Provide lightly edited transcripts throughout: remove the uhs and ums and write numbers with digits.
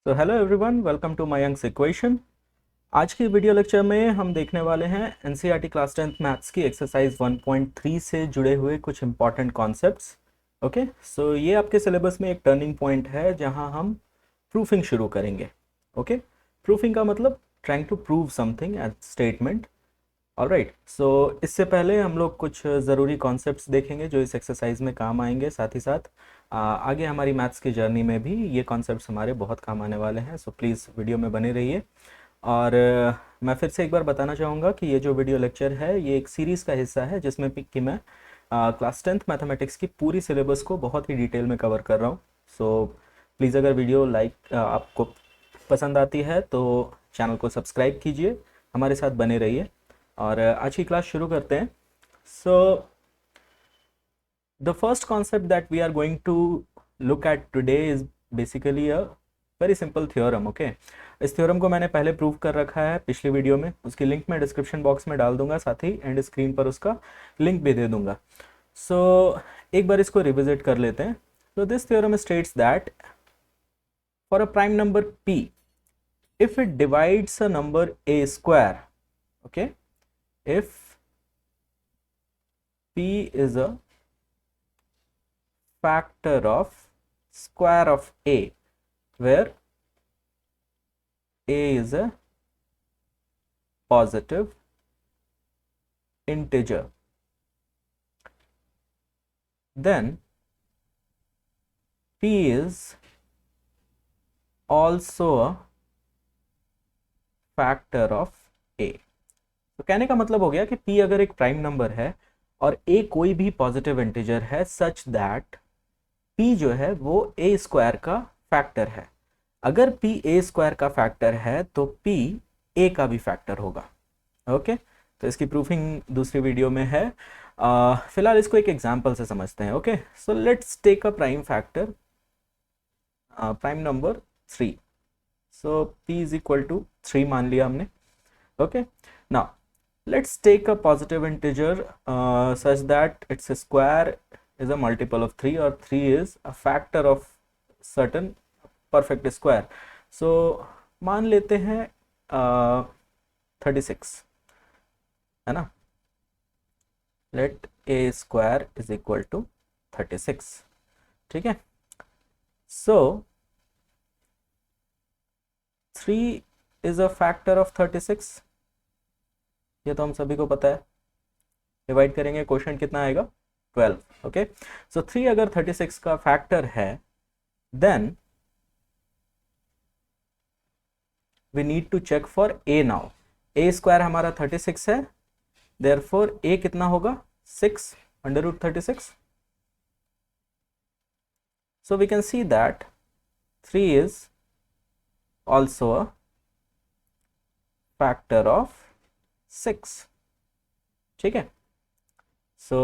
तो hello everyone, welcome to Mayank's equation. आज की वीडियो लेक्चर में हम देखने वाले हैं एनसीईआरटी क्लास 10th मैथ्स की एक्सरसाइज 1.3 से जुड़े हुए कुछ इंपॉर्टेंट कॉन्सेप्ट्स। ओके, सो ये आपके सिलेबस में एक टर्निंग पॉइंट है जहां हम प्रूफिंग शुरू करेंगे। ओके, प्रूफिंग का मतलब trying to prove something as statement. Alright, so इससे पहले हम लोग कुछ ज़रूरी कॉन्सेप्ट्स देखेंगे जो इस एक्सरसाइज में काम आएंगे। साथ ही साथ आगे हमारी मैथ्स की जर्नी में भी ये कॉन्सेप्ट्स हमारे बहुत काम आने वाले हैं। सो प्लीज़ वीडियो में बने रहिए। और मैं फिर से एक बार बताना चाहूँगा कि ये जो वीडियो लेक्चर है ये एक सीरीज़ का हिस्सा है जिसमें कि मैं क्लास 10th मैथमेटिक्स की पूरी सिलेबस को बहुत ही डिटेल में कवर कर रहा हूँ। सो प्लीज़ अगर वीडियो आपको पसंद आती है तो चैनल को सब्सक्राइब कीजिए, हमारे साथ बने रहिए। और आज की क्लास शुरू करते हैं। So the first concept that we are going to look at today is basically a very simple theorem. Okay, इस थ्योरम को मैंने पहले प्रूव कर रखा है पिछली वीडियो में, उसकी लिंक मैं डिस्क्रिप्शन बॉक्स में डाल दूंगा, साथ ही एंड स्क्रीन पर उसका लिंक भी दे दूंगा। सो एक बार इसको रिविजिट कर लेते हैं। तो this theorem states that for a prime number p, if it divides a number a square, okay, if p is a factor of square of a, where a is a positive integer, then p is also a factor of a। तो कहने का मतलब हो गया कि p अगर एक prime number है और a कोई भी पॉजिटिव इंटीजर है सच दैट p जो है वो a स्क्वायर का फैक्टर है। अगर p a स्क्वायर का फैक्टर है तो p a का भी फैक्टर होगा। ओके, तो इसकी प्रूफिंग दूसरी वीडियो में है। फिलहाल इसको एक एग्जांपल से समझते हैं। Okay, so let's take a prime factor, prime number 3। So p is equal to 3 मान लिया हमने। Okay, now let's take a positive integer such that its square is a multiple of 3 or 3 is a factor of certain perfect square। so मान लेते हैं 36, है ना। let a square is equal to 36, ठीक है। so 3 is a factor of 36, ये तो हम सभी को पता है। डिवाइड करेंगे, क्वेश्चन कितना आएगा 12। ओके, सो 3 अगर 36 का फैक्टर है then we need to check for a now. a square हमारा 36 है, देयरफॉर a कितना होगा 6 under root 36। So we can see that 3 is also a factor of 6, ठीक है। सो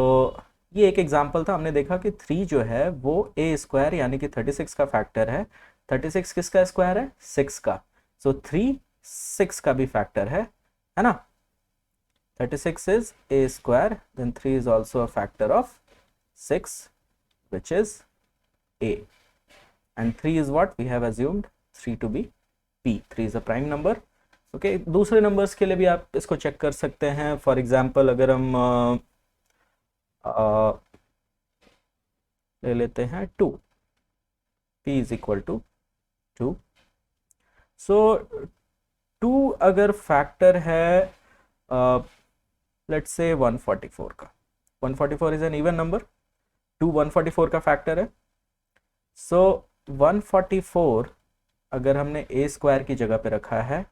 ये एक एग्जाम्पल था, हमने देखा कि 3 जो है वो a स्क्वायर यानी कि 36 का फैक्टर है। 36 किसका स्क्वायर है 6 का। सो 3 6 का भी फैक्टर है ना। 36 is a square, then 3 is also a factor of 6, which is a, and 3 is what we have assumed 3 to be p। 3 is a prime number। Okay, दूसरे नंबर्स के लिए भी आप इसको चेक कर सकते हैं। फॉर एग्जांपल अगर हम ले लेते हैं 2, p इज इक्वल टू 2। सो 2 अगर फैक्टर है लेट्स से 144 का, 144 इज एन इवन नंबर, 2 144 का फैक्टर है। सो 144 अगर हमने a स्क्वायर की जगह पे रखा है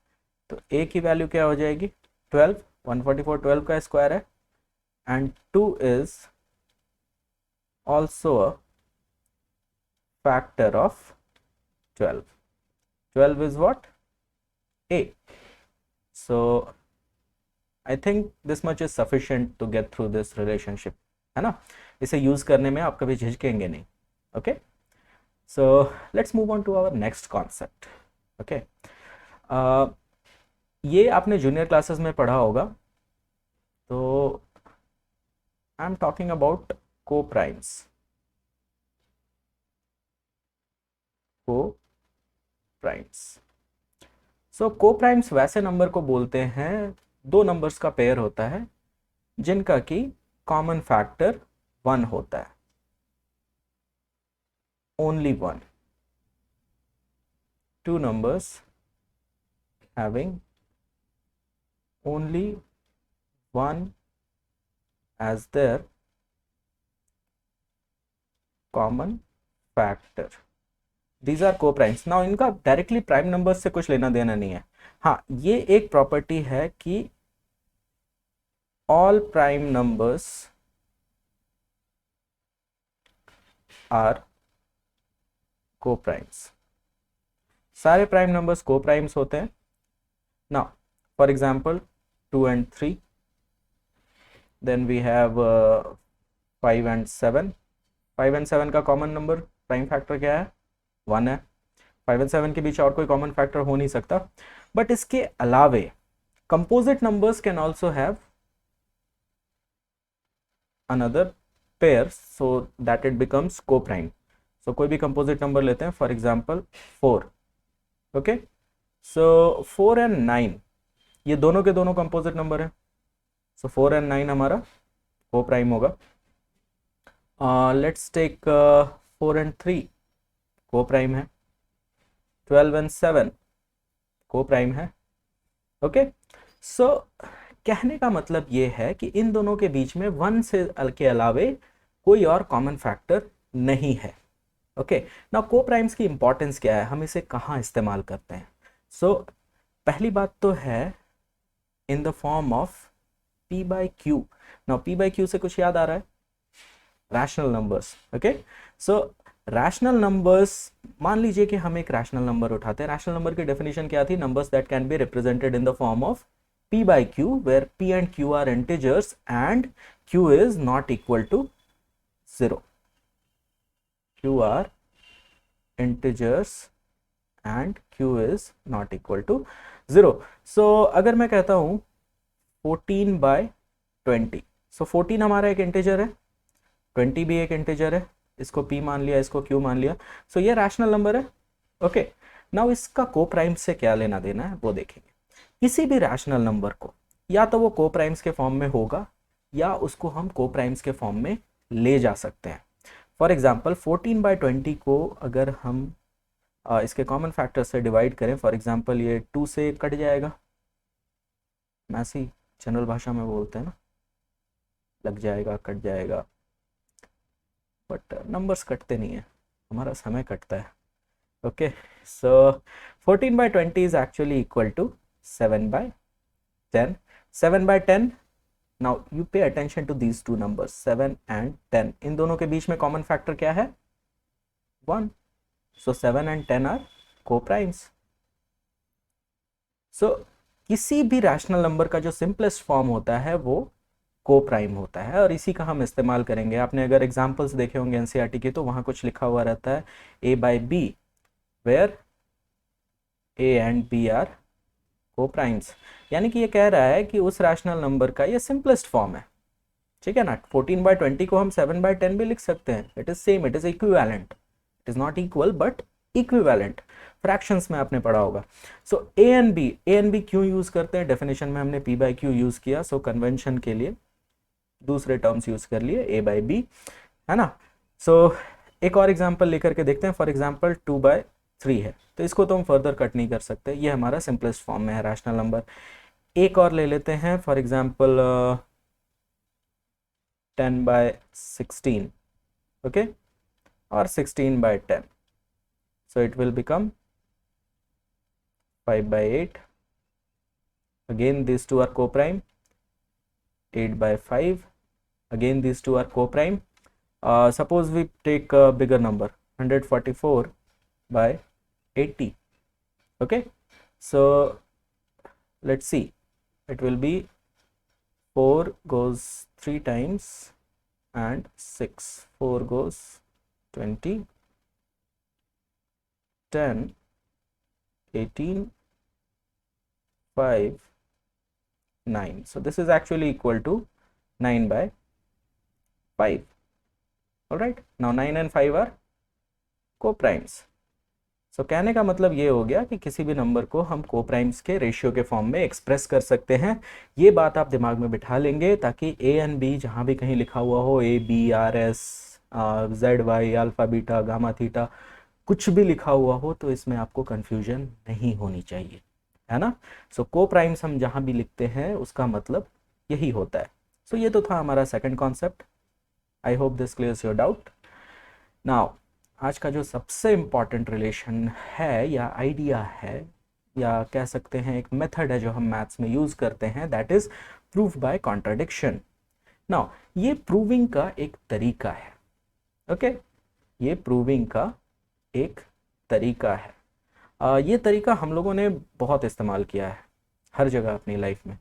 तो a की वैल्यू क्या हो जाएगी 12। 144 12 का स्क्वायर है, and 2 is also a factor of 12। 12 is what a। so I think this much is sufficient to get through this relationship, है ना। इसे यूज करने में आप कभी झिझकेंगे नहीं। Okay, so let's move on to our next concept. Okay, ये आपने जूनियर क्लासेस में पढ़ा होगा। तो I am talking about coprimes. Coprimes. So coprimes वैसे नंबर को बोलते हैं, दो नंबर्स का पेयर होता है जिनका कि कॉमन फैक्टर 1 होता है, only 1। Two numbers having only 1 as their common factor, these are co-primes। now इनका डायरेक्टली प्राइम नंबर से कुछ लेना देना नहीं है। हाँ, ये एक प्रॉपर्टी है कि all prime numbers are co-primes, सारे प्राइम नंबर्स co-primes होते हैं। now for example 2 and 3, then we have 5 and 7। 5 and 7 का कॉमन नंबर प्राइम फैक्टर क्या है? 1 है। 5 and 7 के बीच और कोई कॉमन फैक्टर हो नहीं सकता। बट इसके अलावे composite numbers can also have another pair so that it becomes को प्राइम। सो कोई भी कंपोजिट नंबर लेते हैं, for example 4। Okay, so 4 and 9 ये दोनों के दोनों कंपोजिट नंबर है। सो 4 and 9 हमारा को प्राइम होगा। लेट्स टेक 4 and 3 को प्राइम है। 12 and 7 को प्राइम है। ओके, सो कहने का मतलब ये है कि इन दोनों के बीच में 1 से के अलावे कोई और कॉमन फैक्टर नहीं है। ओके, नाउ को प्राइम्स की इंपॉर्टेंस क्या है, हम इसे कहाँ इस्तेमाल करते हैं? सो पहली बात तो है in the form of p by q। Now p by q से कुछ याद आ रहा है? Rational numbers. ओके, सो रैशनल नंबर्स, मान लीजिए कि हम एक रैशनल नंबर उठाते हैं। रैशनल नंबर की डेफिनेशन क्या थी? Numbers that can be represented in the form of p by q where p and q are integers and q is not equal to 0। q are integers and q is not equal to 0। so अगर मैं कहता हूं 14 by 20, सो 14 हमारा एक integer है, 20 भी एक integer है, इसको p मान लिया, इसको q मान लिया। सो ये रैशनल नंबर है। ओके, नाउ इसका को प्राइम से क्या लेना देना है वो देखेंगे। किसी भी रैशनल नंबर को या तो वो को प्राइम्स के फॉर्म में होगा या उसको हम को प्राइम्स के फॉर्म में ले जा सकते हैं। फॉर एग्जाम्पल 14 by 20 को अगर हम इसके कॉमन फैक्टर से डिवाइड करें, फॉर एग्जाम्पल ये 2 से कट जाएगा, ऐसी जनरल भाषा में बोलते हैं ना, लग जाएगा, कट जाएगा, बट नंबर्स कटते नहीं है, हमारा समय कटता है। Okay, so 14 by 20 is actually equal to 7 by 10। 7 by 10, now you pay attention to these two numbers 7 and 10। इन दोनों के बीच में कॉमन फैक्टर क्या है? 1। so 7 and 10 are co-primes। so किसी भी रैशनल नंबर का जो सिंपलेस्ट फॉर्म होता है वो को प्राइम होता है और इसी का हम इस्तेमाल करेंगे। आपने अगर एग्जांपल्स देखे होंगे एनसीईआरटी के तो वहां कुछ लिखा हुआ रहता है a by b where a and b are co-primes, यानी कि ये कह रहा है कि उस रैशनल नंबर का ये सिंपलेस्ट फॉर्म है। ठीक है ना? 14 by 20 को हम 7 by 10 भी लिख सकते हैं। It is same, it is equivalent, it is not equal but equivalent. Fractions में आपने पढ़ा होगा। सो ए एंड बी क्यों यूज करते हैं? डेफिनेशन में हमने p by q यूज किया, सो कन्वेंशन के लिए दूसरे टर्म्स यूज कर लिए a by b, है ना? सो एक और एग्जांपल लेकर के देखते हैं। फॉर एग्जांपल 2 by 3 है, तो इसको तो हम फर्दर कट नहीं कर सकते, ये हमारा सिंपलेस्ट फॉर्म में है रैशनल नंबर। एक और ले लेते हैं, फॉर एग्जांपल 10 by 16, ओके, और 16 by 10, so it will become 5 by 8। again these two are co-prime। 8 by 5, again these two are co-prime। suppose we take a bigger number 144 by 80। okay, so let's see, it will be 4 goes 3 times and 6, 4 goes 20, 10, 18, 5, 9, so this is actually equal to 9 by 5। all right, now 9 and 5 are co-primes। सो कहने का मतलब ये हो गया कि किसी भी number को हम को प्राइम्स के रेशियो के फॉर्म में एक्सप्रेस कर सकते हैं। ये बात आप दिमाग में बिठा लेंगे ताकि ए एंड बी जहाँ भी कहीं लिखा हुआ हो, A B R S Z Y alpha beta gamma theta, कुछ भी लिखा हुआ हो तो इसमें आपको कंफ्यूजन नहीं होनी चाहिए, है ना। सो को प्राइम्स हम जहाँ भी लिखते हैं उसका मतलब यही होता है। सो ये तो था हमारा second concept. I hope this clears your doubt. Now आज का जो सबसे इम्पॉर्टेंट रिलेशन है या आइडिया है या कह सकते हैं एक मेथड है जो हम मैथ्स में यूज़ करते हैं, that is proof by contradiction. Now ये प्रूविंग का एक तरीका है, ओके ये प्रूविंग का एक तरीका है। ये तरीका हम लोगों ने बहुत इस्तेमाल किया है हर जगह अपनी लाइफ में।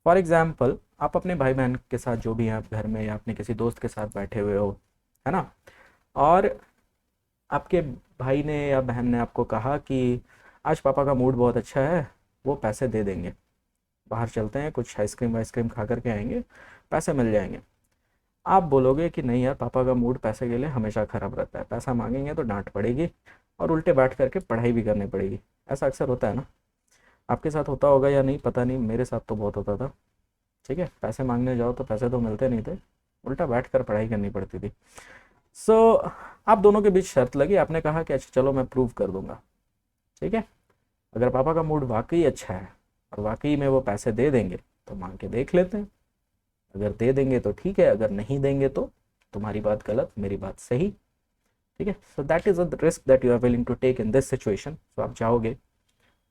फॉर एग्जाम्पल आप अपने भाई बहन के साथ जो भी हैं आप घर में या अपने किसी दोस्त के साथ बैठे हुए हो, है ना, और आपके भाई ने या बहन ने आपको कहा कि आज पापा का मूड बहुत अच्छा है, वो पैसे दे देंगे, बाहर चलते हैं कुछ आइसक्रीम वाइसक्रीम खा करके आएंगे, पैसे मिल जाएंगे। आप बोलोगे कि नहीं यार, पापा का मूड पैसे के लिए हमेशा ख़राब रहता है, पैसा मांगेंगे तो डांट पड़ेगी और उल्टे बैठ करके पढ़ाई भी करनी पड़ेगी। ऐसा अक्सर होता है ना, आपके साथ होता होगा या नहीं पता नहीं, मेरे साथ तो बहुत होता था। ठीक है, पैसे मांगने जाओ तो पैसे तो मिलते नहीं थे, उल्टा बैठ कर पढ़ाई करनी पड़ती थी। सो आप दोनों के बीच शर्त लगी, आपने कहा कि अच्छा चलो मैं प्रूव कर दूंगा। ठीक है, अगर पापा का मूड वाकई अच्छा है और वाकई में वो पैसे दे देंगे तो मांग के देख लेते हैं, अगर दे देंगे तो ठीक है, अगर नहीं देंगे तो तुम्हारी बात गलत मेरी बात सही। ठीक है, so that is a risk that you are willing to take in this situation. So आप जाओगे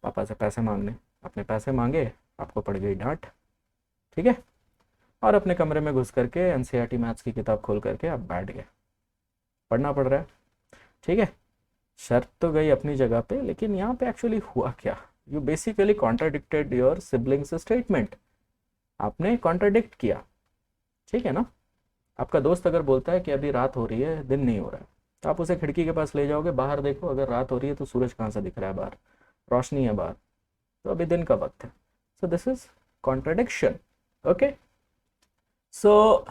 पापा से पैसे मांगने, अपने पैसे मांगे, आपको पड़ गई डांट। ठीक है, और अपने कमरे में घुस करके एनसीईआरटी मैथ्स की किताब खोल करके आप बैठ गए, पढ़ना पड़ रहा है। ठीक है, शर्त तो गई अपनी जगह पे, लेकिन यहाँ पे एक्चुअली हुआ क्या, you basically contradicted your siblings statement, आपने कॉन्ट्राडिक्ट किया। ठीक है ना, आपका दोस्त अगर बोलता है कि अभी रात हो रही है दिन नहीं हो रहा है, तो आप उसे खिड़की के पास ले जाओगे, बाहर देखो अगर रात हो रही है तो सूरज कहाँ से दिख रहा है, बाहर रोशनी है बाहर, तो अभी दिन का वक्त है। So this is contradiction. Okay, so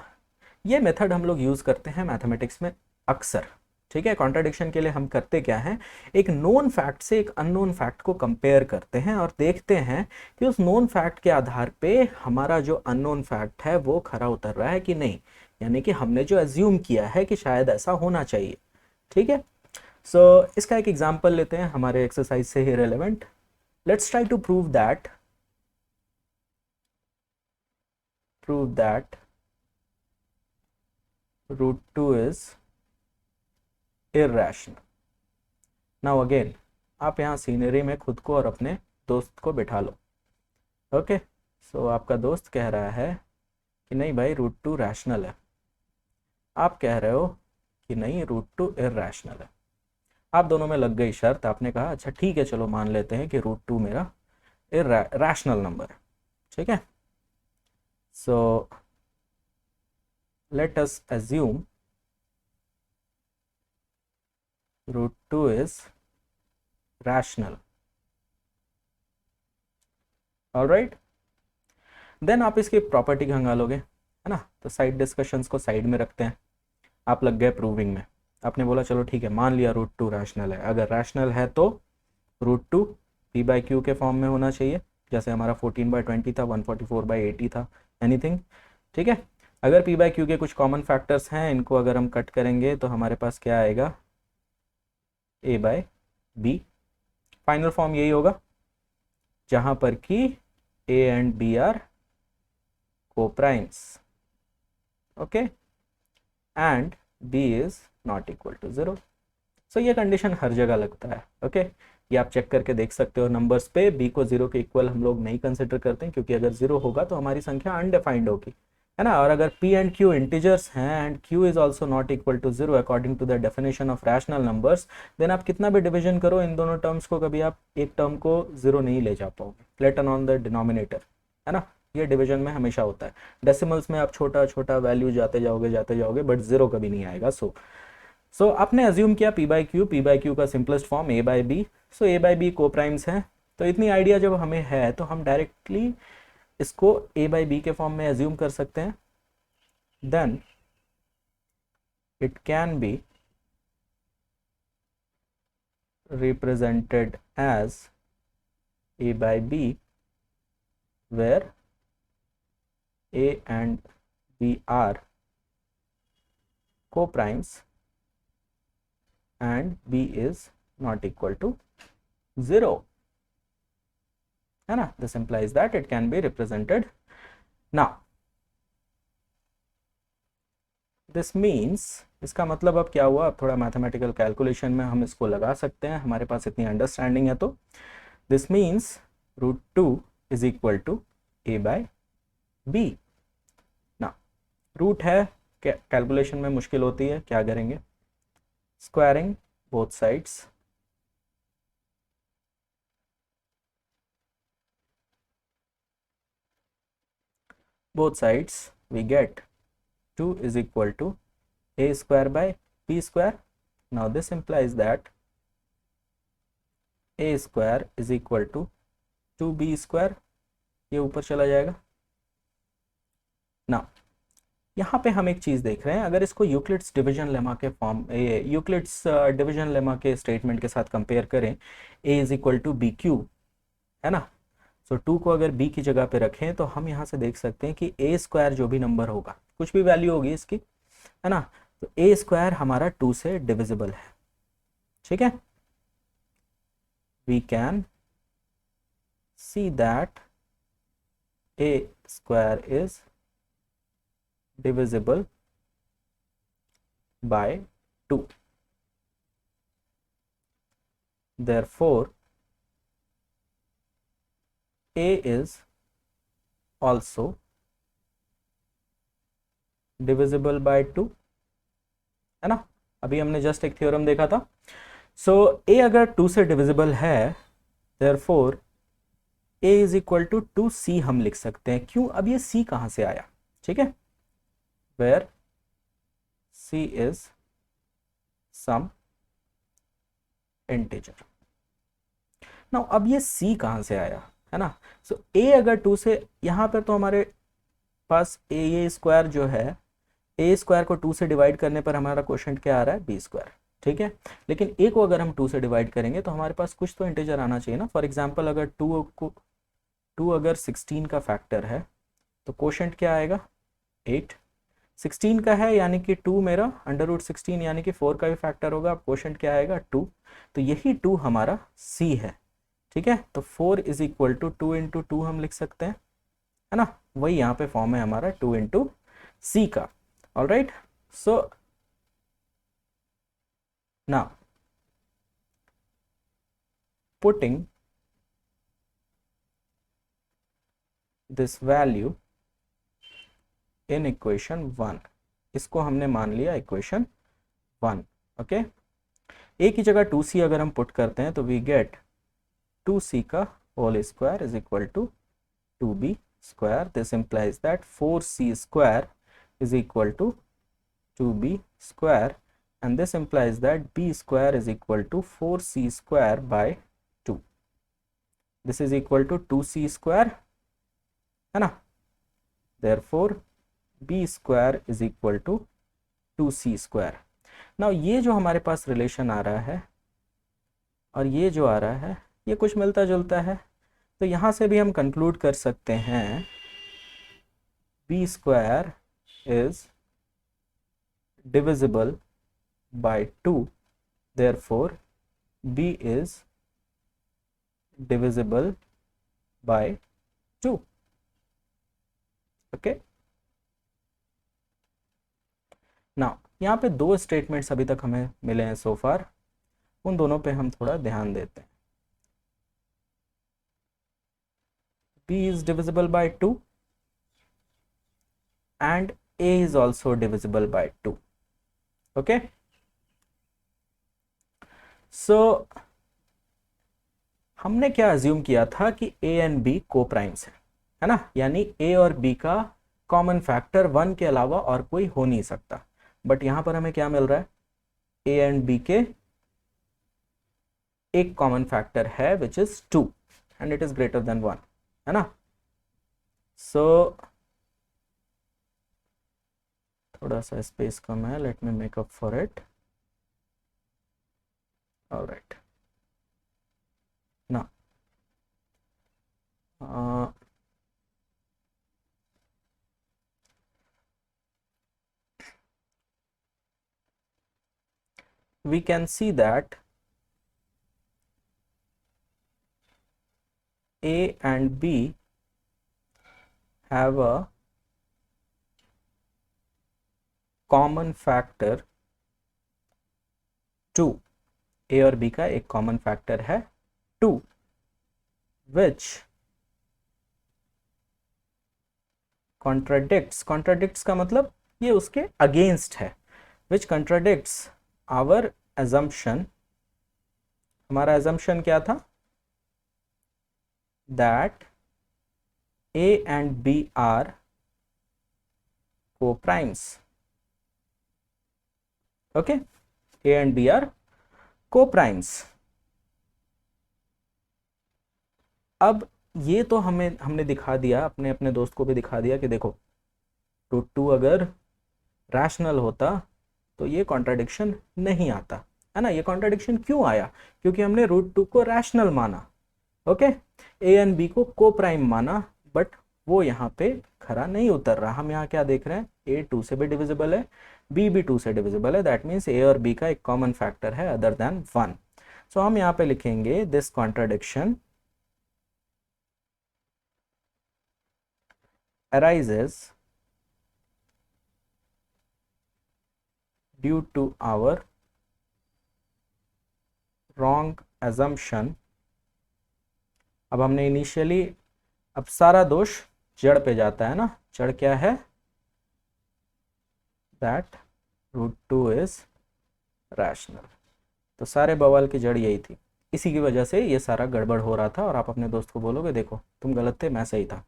ये मेथड हम लोग यूज़ करते हैं मैथमेटिक्स में अक्सर। ठीक है, कॉन्ट्राडिक्शन के लिए हम करते क्या हैं, एक नोन फैक्ट से एक अननोन फैक्ट को कंपेयर करते हैं और देखते हैं कि उस नोन फैक्ट के आधार पे हमारा जो अननोन फैक्ट है वो खरा उतर रहा है कि नहीं, यानी कि हमने जो एज्यूम किया है कि शायद ऐसा होना चाहिए। ठीक है, सो इसका एक एग्जाम्पल लेते हैं हमारे एक्सरसाइज से ही relevant. Let's try to prove that √2 is irrational. Now again आप यहाँ सीनरी में खुद को और अपने दोस्त को बिठा लो। ओके, सो आपका दोस्त कह रहा है कि नहीं भाई √2 रैशनल है, आप कह रहे हो कि नहीं √2 इरैशनल है। आप दोनों में लग गई शर्त, आपने कहा अच्छा ठीक है चलो मान लेते हैं कि √2 मेरा रैशनल नंबर है। ठीक है, so let us assume √2 is rational. Alright, then आप इसकी प्रॉपर्टी खंगालोगे, है ना। तो साइड डिस्कशंस को साइड में रखते हैं, आप लग गए प्रूविंग में। आपने बोला चलो ठीक है मान लिया √2 रैशनल है, अगर रैशनल है तो √2 p/q के फॉर्म में होना चाहिए, जैसे हमारा 14/20 था, 144/80 था, एनीथिंग। ठीक है, अगर p/q के कुछ कॉमन फैक्टर्स हैं, इनको अगर हम कट करेंगे तो हमारे पास क्या आएगा, a/b। फाइनल फॉर्म यही होगा जहां पर कि a and b are co-primes, okay, and b is not equal to 0। So ये कंडीशन हर जगह लगता है। ओके, ये आप चेक करके देख सकते हो नंबर्स पे, b को 0 के इक्वल हम लोग नहीं कंसिडर करते हैं, क्योंकि अगर 0 होगा तो हमारी संख्या अनडिफाइंड होगी, है ना। और अगर p एंड q इंटीजर्स हैं and q is also not equal to 0 according to the definition of rational numbers, then आप कितना भी डिवीजन करो इन दोनों टर्म्स को, कभी आप एक टर्म को 0 नहीं ले जा पाओगे, लेट अलोन द डिनोमिनेटर, है ना। ये डिवीजन में हमेशा होता है, डेसिमल्स में आप छोटा छोटा वैल्यू जाते जाओगे बट 0 कभी नहीं आएगा। सो आपने अज्यूम किया p/q का सिंपलेस्ट फॉर्म a/b, सो a/b को-प्राइम्स हैं। तो इतनी आइडिया जब हमें है तो हम डायरेक्टली इसको a/b के फॉर्म में अज्यूम कर सकते हैं, then it can be represented as a by b, where a and b are co-primes and b is not equal to 0, है ना. This implies that it can be represented. Now this means, इसका मतलब अब क्या हुआ, अब थोड़ा mathematical calculation में हम इसको लगा सकते हैं, हमारे पास इतनी अंडरस्टैंडिंग है. तो this means √2 is equal to a by b. ना रूट है, कैलकुलेशन में मुश्किल होती है, क्या करेंगे, squaring both sides, we get 2 is equal to a square by b square. Now this implies that a square is equal to 2b square, ये ऊपर चला जाएगा. ना यहाँ पे हम एक चीज़ देख रहे हैं, अगर इसको यूक्लिड्स डिवीजन लेमा के फॉर्म, यूक्लिड्स डिवीजन लेमा के स्टेटमेंट के साथ कंपेयर करें, a is equal to b cube, है ना. सो 2 को अगर b की जगह पे रखें तो हम यहाँ से देख सकते हैं कि a स्क्वायर जो भी नंबर होगा, कुछ भी वैल्यू होगी इसकी, है ना, तो a स्क्वायर हमारा 2 से डिविजिबल है. ठीक है, we can see that a square is divisible by 2. Therefore, a is also divisible by 2, है ना. अभी हमने जस्ट एक थ्योरम देखा था. सो a अगर 2 से डिविजिबल है, therefore a is equal to 2c हम लिख सकते हैं. क्यों, अब ये c कहां से आया, ठीक है, where c is some integer. now अब ये c कहां से आया, है ना. सो a अगर 2 से, यहां पर तो हमारे पास a स्क्वायर जो है, a स्क्वायर को 2 से डिवाइड करने पर हमारा क्वोशंट क्या आ रहा है, b स्क्वायर. ठीक है, लेकिन a को अगर हम 2 से डिवाइड करेंगे तो हमारे पास कुछ तो इंटीजर आना चाहिए ना. फॉर एग्जांपल अगर 2 अगर 16 का फैक्टर है तो क्वोशंट क्या आएगा, 8. 16 का है यानी कि 2 मेरा √16 यानी कि 4 का भी फैक्टर होगा, अब क्वोशंट क्या आएगा, 2. तो यही 2 हमारा c है. ठीक है, तो 4 इज इक्वल टू 2 इंटू 2 हम लिख सकते हैं, है ना. वही यहाँ पे फॉर्म है हमारा 2 इंटू सी का. All right, so now putting this value in equation 1, इसको हमने मान लिया इक्वेशन 1. ओके, a की जगह 2c अगर हम पुट करते हैं तो वी गेट 2c का whole square is equal to 2b square. This implies that 4c square is equal to 2b square, and this implies that b square is equal to 4c square by 2. This is equal to 2c square, है ना. Therefore b square is equal to 2c square. Now ये जो हमारे पास relation आ रहा है और ये जो आ रहा है, ये कुछ मिलता जुलता है, तो यहाँ से भी हम कंक्लूड कर सकते हैं b square is divisible by 2, therefore b is divisible by 2. okay, now यहाँ पे 2 स्टेटमेंट्स अभी तक हमें मिले हैं सो फार, उन दोनों पे हम थोड़ा ध्यान देते हैं. b is divisible by 2 and a is also divisible by 2. okay, so हमने क्या अज्यूम किया था कि a एंड b को प्राइम्स है ना, यानी a और b का कॉमन फैक्टर 1 के अलावा और कोई हो नहीं सकता. बट यहां पर हमें क्या मिल रहा है, a एंड b के एक कॉमन फैक्टर है which is 2 and it is greater than 1, है ना. सो थोड़ा सा स्पेस कम है, let me make up for it. Alright, ना we can see that A and B have a common factor 2. A और B का एक कॉमन फैक्टर है 2, which contradicts का मतलब ये उसके अगेंस्ट है, which contradicts our assumption. हमारा assumption क्या था? That A and B are co-primes. Okay, A and B are co-primes. अब ये तो हमने दिखा दिया, अपने दोस्त को भी दिखा दिया कि देखो रूट 2 अगर रैशनल होता तो ये कॉन्ट्राडिक्शन नहीं आता, है ना। ये कॉन्ट्राडिक्शन क्यों आया? क्योंकि हमने रूट 2 को रैशनल माना, ओके। ए एंड बी को को प्राइम माना, बट वो यहाँ पे खरा नहीं उतर रहा। हम यहाँ क्या देख रहे हैं? ए 2 से भी डिविजिबल है, बी भी 2 से डिविजिबल है, दैट मीन्स ए और बी का एक कॉमन फैक्टर है अदर देन 1। सो हम यहाँ पे लिखेंगे this contradiction arises due to our wrong assumption. अब हमने इनिशियली, अब सारा दोष जड़ पे जाता है ना। जड़ क्या है? That root 2 is rational. तो सारे बवाल की जड़ यही थी, इसी की वजह से ये सारा गड़बड़ हो रहा था। और आप अपने दोस्त को बोलोगे देखो तुम गलत थे, मैं सही था,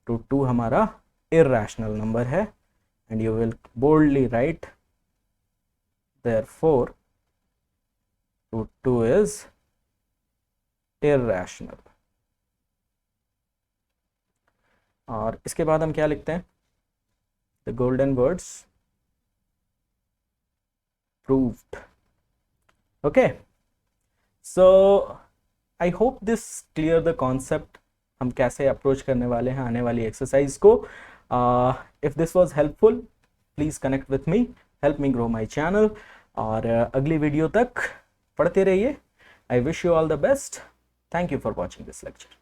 रूट 2 हमारा इर्रेशनल नंबर है, and you will boldly write therefore root 2 is irrational। और इसके बाद हम क्या लिखते हैं? The golden words proved। Okay, so I hope this clear the concept, हम कैसे अप्रोच करने वाले हैं आने वाली एक्सरसाइज को। If this was helpful please connect with me, help me grow my channel. और अगली वीडियो तक पढ़ते रहिए। I wish you all the best. Thank you for watching this lecture.